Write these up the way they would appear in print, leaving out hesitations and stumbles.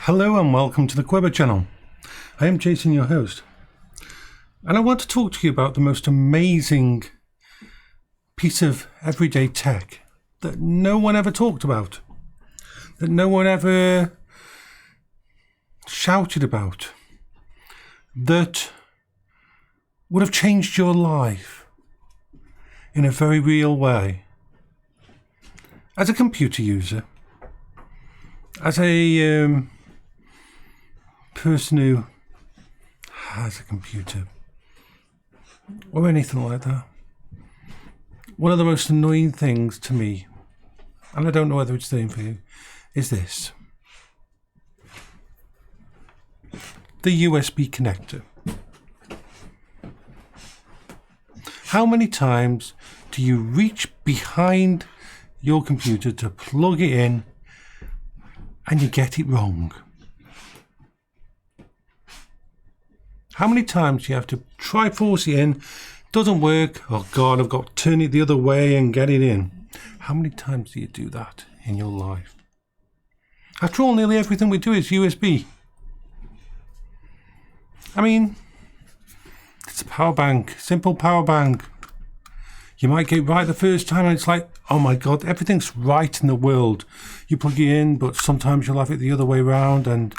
Hello and welcome to the Quibber channel. I am Jason, your host, and I want to talk to you about the most amazing piece of everyday tech that no one ever talked about, that no one ever shouted about, that would have changed your life in a very real way. As a computer user, as a person who has a computer or anything like that, one of the most annoying things to me, and I don't know whether it's the same for you, is this: the USB connector. How many times do you reach behind your computer to plug it in and you get it wrong? How many times do you have to try force it in, doesn't work, oh God, I've got to turn it the other way and get it in? How many times do you do that in your life? After all, nearly everything we do is USB. I mean, it's a power bank, simple power bank. You might get it right the first time and it's like, oh my God, everything's right in the world. You plug it in, but sometimes you'll have it the other way around and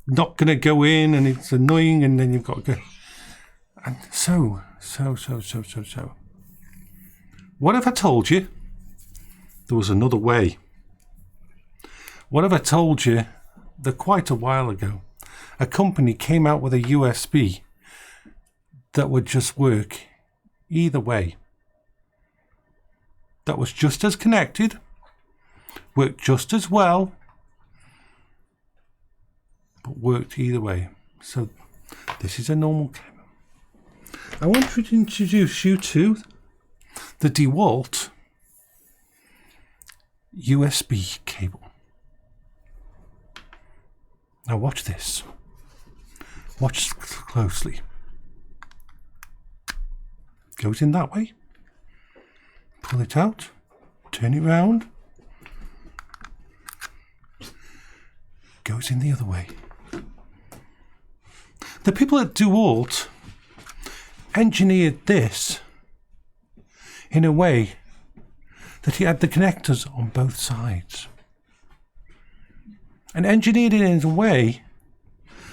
not going to go in, and it's annoying, and then you've got to go. And so. What if I told you there was another way? What if I told you that quite a while ago, a company came out with a USB that would just work either way? That was just as connected, worked just as well, but worked either way. So this is a normal cable. I want to introduce you to the DeWalt USB cable. Now watch this. Watch closely. Goes in that way. Pull it out. Turn it round. Goes in the other way. The people at DeWalt engineered this in a way that he had the connectors on both sides, and engineered it in a way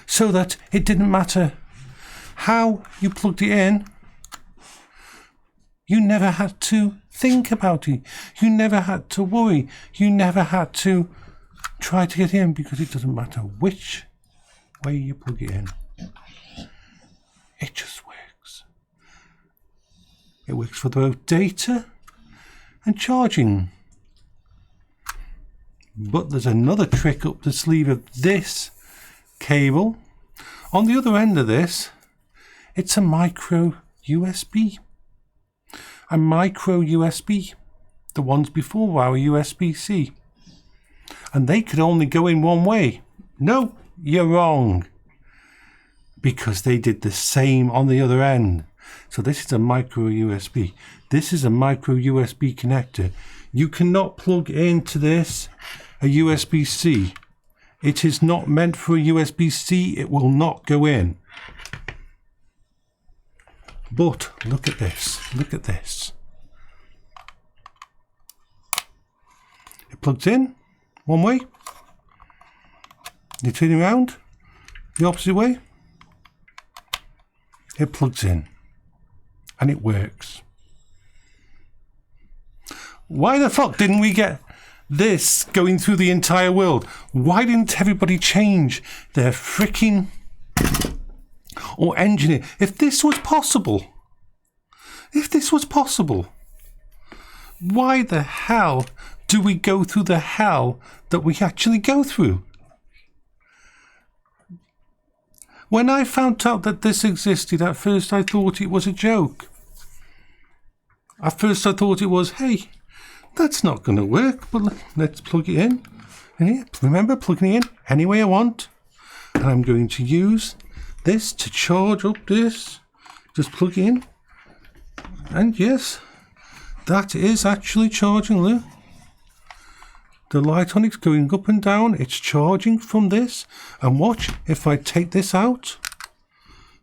so that it didn't matter how you plugged it in, you never had to think about it, you never had to worry, you never had to try to get in, because it doesn't matter which way you plug it in. It just works. It works for both data and charging. But there's another trick up the sleeve of this cable. On the other end of this, it's a micro USB. A micro USB. The ones before our USB-C. And they could only go in one way. No, you're wrong. Because they did the same on the other end. So this is a micro USB. This is a micro USB connector. You cannot plug into this a USB-C. It is not meant for a USB-C. It will not go in. But look at this. Look at this. It plugs in one way. You turn it around the opposite way. It plugs in and it works. Why the fuck didn't we get this going through the entire world? Why didn't everybody change their freaking or engineer? If this was possible, why the hell do we go through the hell that we actually go through? When I found out that this existed, at first I thought it was a joke. At first I thought it was, hey, that's not going to work, but let's plug it in. And remember, plugging it in any way I want. And I'm going to use this to charge up this. Just plug it in. And yes, that is actually charging, look. The light on it's going up and down. It's charging from this. And watch, if I take this out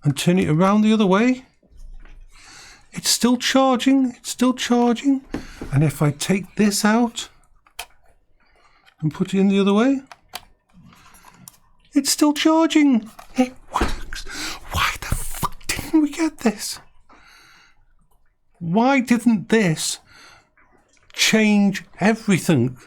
and turn it around the other way, it's still charging. It's still charging. And if I take this out and put it in the other way, it's still charging. It works. Why the fuck didn't we get this? Why didn't this change everything?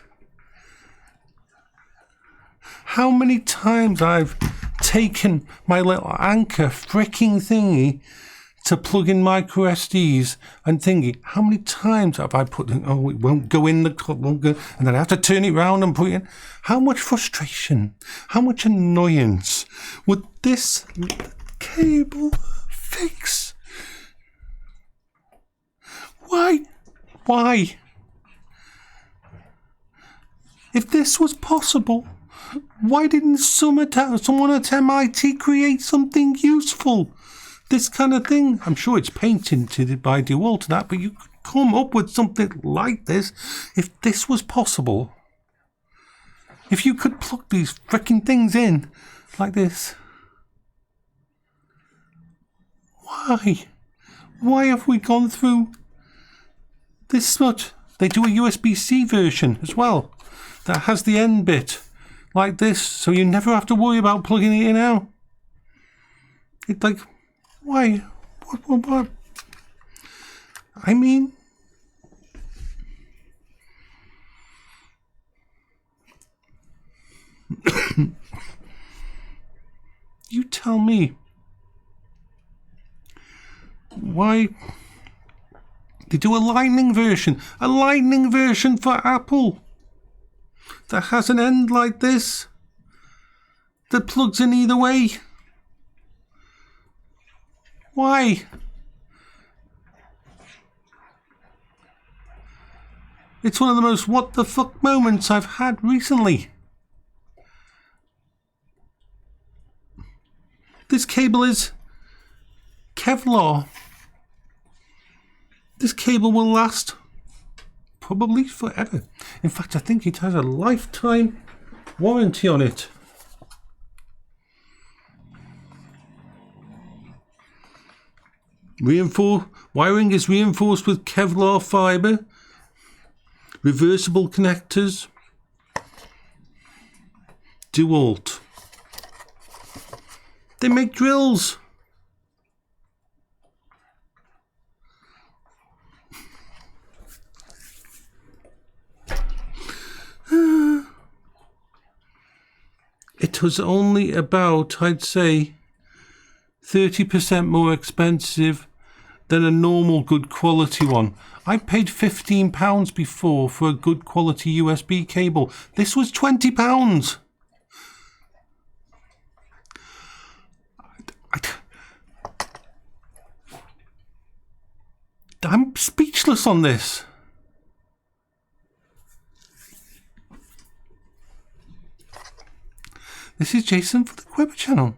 How many times I've taken my little Anchor fricking thingy to plug in micro SDs and thingy. How many times have I put in, oh, it won't go in the club, won't go, and then I have to turn it round and put it in. How much frustration, how much annoyance would this cable fix? Why? Why? If this was possible, why didn't someone at MIT create something useful? This kind of thing. I'm sure it's patented by DeWalt and that, but you could come up with something like this if this was possible. If you could plug these frickin' things in like this. Why? Why have we gone through this much? They do a USB-C version as well that has the end bit like this, so you never have to worry about plugging it in out. It's like, why? What? I mean, you tell me. Why? They do a lightning version for Apple that has an end like this that plugs in either way. Why? It's one of the most what the fuck moments I've had recently. This cable is Kevlar. This cable will last probably forever. In fact, I think it has a lifetime warranty on it. Wiring is reinforced with Kevlar fibre, reversible connectors, DeWalt. They make drills. It was only about, I'd say, 30% more expensive than a normal good quality one. I paid £15 before for a good quality USB cable. This was £20. I'm speechless on this. This is Jason for the Quiver channel.